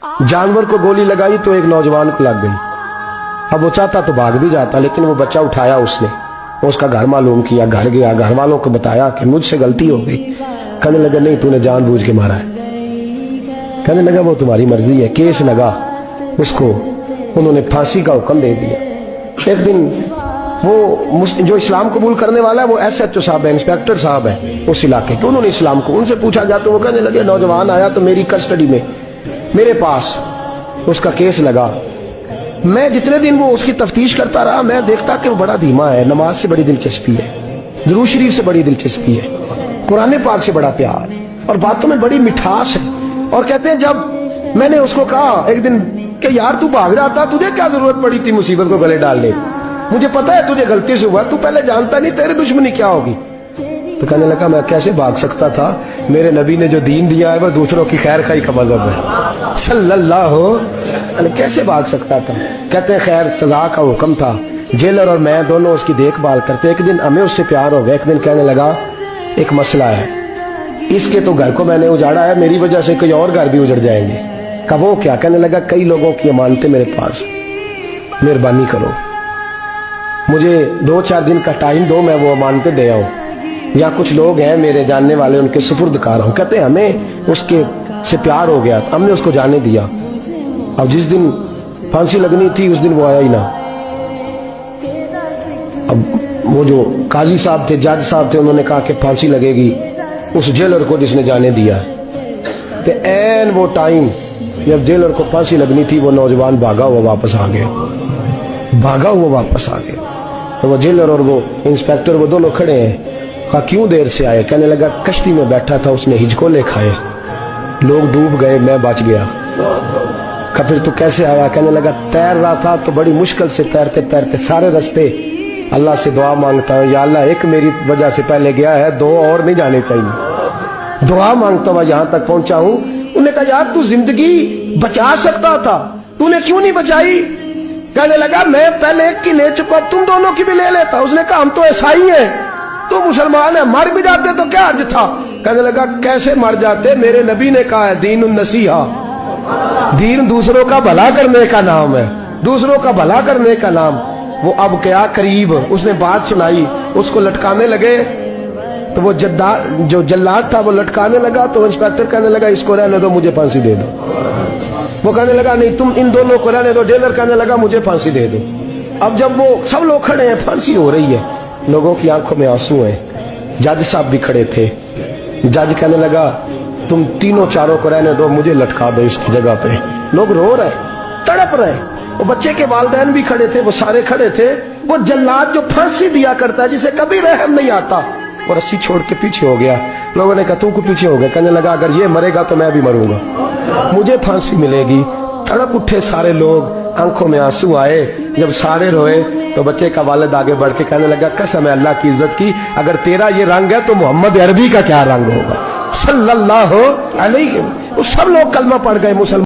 जानवर को गोली लगाई तो एक नौजवान को लग गई। अब वो चाहता तो भाग भी जाता, लेकिन वो बच्चा उठाया उसने, उसका घर मालूम किया, घर गया, घर वालों को बताया कि मुझसे गलती हो गई। कहने लगा नहीं, तूने जानबूझ के मारा है। कहने लगा वो तुम्हारी मर्जी है। केस लगा, उसको उन्होंने फांसी का हुक्म दे दिया। एक दिन वो जो इस्लाम कबूल करने वाला है वो SHO साहब है, इंस्पेक्टर साहब है उस इलाके के, उन्होंने इस्लाम को उनसे पूछा गया तो वो कहने लगे नौजवान आया तो मेरी कस्टडी में मेरे पास उसका केस लगा। मैं जितने दिन वो उसकी तफ्तीश करता रहा, मैं देखता कि वो बड़ा धीमा है, नमाज से बड़ी दिलचस्पी है, दुरूद शरीफ से बड़ी दिलचस्पी है, कुरान पाक से बड़ा प्यार और बातों में बड़ी मिठास है। और कहते हैं जब मैंने उसको कहा एक दिन कि यार तू भाग रहा था, तुझे क्या जरूरत पड़ी थी मुसीबत को गले डालने, मुझे पता है तुझे गलती से हुआ, तू पहले जानता नहीं तेरी दुश्मनी क्या होगी। तो कहने लगा मैं कैसे भाग सकता था, मेरे नबी ने जो दीन दिया है वो दूसरों की खैर खाई का मजहब है सल्लल्लाहु अलैहि, कैसे भाग सकता था। कहते हैं खैर सजा का हुक्म था, जेलर और मैं दोनों उसकी देखभाल करते। एक दिन हमें उससे प्यार हो गया, एक दिन कहने लगा एक मसला है, इसके तो घर को मैंने उजाड़ा है, मेरी वजह से कोई और घर भी उजड़ जाएंगे। कहा वो क्या। कहने लगा कई लोगों की अमानतें मेरे पास, मेहरबानी करो मुझे 2-4 दिन का टाइम दो, मैं वो अमानतें दे आऊं, या कुछ लोग हैं मेरे जानने वाले उनके सुपुर्द कार हूं। कहते हैं हमें उसके से प्यार हो गया, हमने उसको जाने दिया। अब जिस दिन फांसी लगनी थी उस दिन वो आया ही ना। अब वो जो काजी साहब थे, जज साहब थे, उन्होंने कहा कि फांसी लगेगी उस जेलर को जिसने जाने दिया। तो ऐन वो टाइम जब जेलर को फांसी लगनी थी वो नौजवान भागा हुआ वापस आ गया, भागा हुआ वापस आ गया। तो वो जेलर और वो इंस्पेक्टर वो दोनों खड़े हैं। कहा क्यों देर से आए। कहने लगा कश्ती में बैठा था, उसने हिचकोले खाए, लोग डूब गए, मैं बच गया। कहा फिर तू कैसे आया। कहने लगा तैर रहा था तो बड़ी मुश्किल से तैरते तैरते सारे रास्ते अल्लाह से दुआ मांगता हूँ, या अल्लाह एक मेरी वजह से पहले गया है, 2 और नहीं जाने चाहिए, दुआ मांगता हुआ यहाँ तक पहुंचा हूँ। उन्होंने कहा यार तू जिंदगी बचा सकता था, तूने क्यों नहीं बचाई। कहने लगा मैं पहले एक की ले चुका, तुम दोनों की भी ले लेता। उसने कहा हम तो ईसाई हैं, तू मुसलमान है, मर भी जाते तो क्या अर्ज था। कहने लगा कैसे मर जाते, मेरे नबी ने कहा है दीन नसीहा, दीन दूसरों का भला करने का नाम है, दूसरों का भला करने का नाम। वो अब क्या करीब उसने बात सुनाई, उसको लटकाने लगे तो वो जो जल्लाद था वो लटकाने लगा। तो इंस्पेक्टर कहने लगा इसको रहने दो, मुझे फांसी दे दो। वो कहने लगा नहीं तुम इन दोनों को रहने दो। जेलर कहने लगा मुझे फांसी दे दो। अब जब वो सब लोग खड़े हैं, फांसी हो रही है, लोगों की आंखों में आंसू हैं, जज साहब भी खड़े थे। जज कहने लगा तुम तीनों चारों को रहने दो, मुझे लटका दो इसकी जगह पे। लोग रो रहे, तड़प रहे, वो बच्चे के वालिदैन भी खड़े थे, वो सारे खड़े थे। वो जल्लाद जो फांसी दिया करता है, जिसे कभी रहम नहीं आता, वो रस्सी छोड़ के पीछे हो गया। लोगों ने कहा तू को पीछे हो गया। कहने लगा अगर ये मरेगा तो मैं भी मरूंगा, मुझे फांसी मिलेगी। तड़प उठे सारे लोग, आंखों में आंसू आए। जब सारे रोए तो बच्चे का वालिद आगे बढ़ के कहने लगा कसम है अल्लाह की इज्जत की, अगर तेरा ये रंग है तो मोहम्मद अरबी का क्या रंग होगा सल्लल्लाहु अलैहि। सब लोग कलमा पढ़ गए मुसलमान।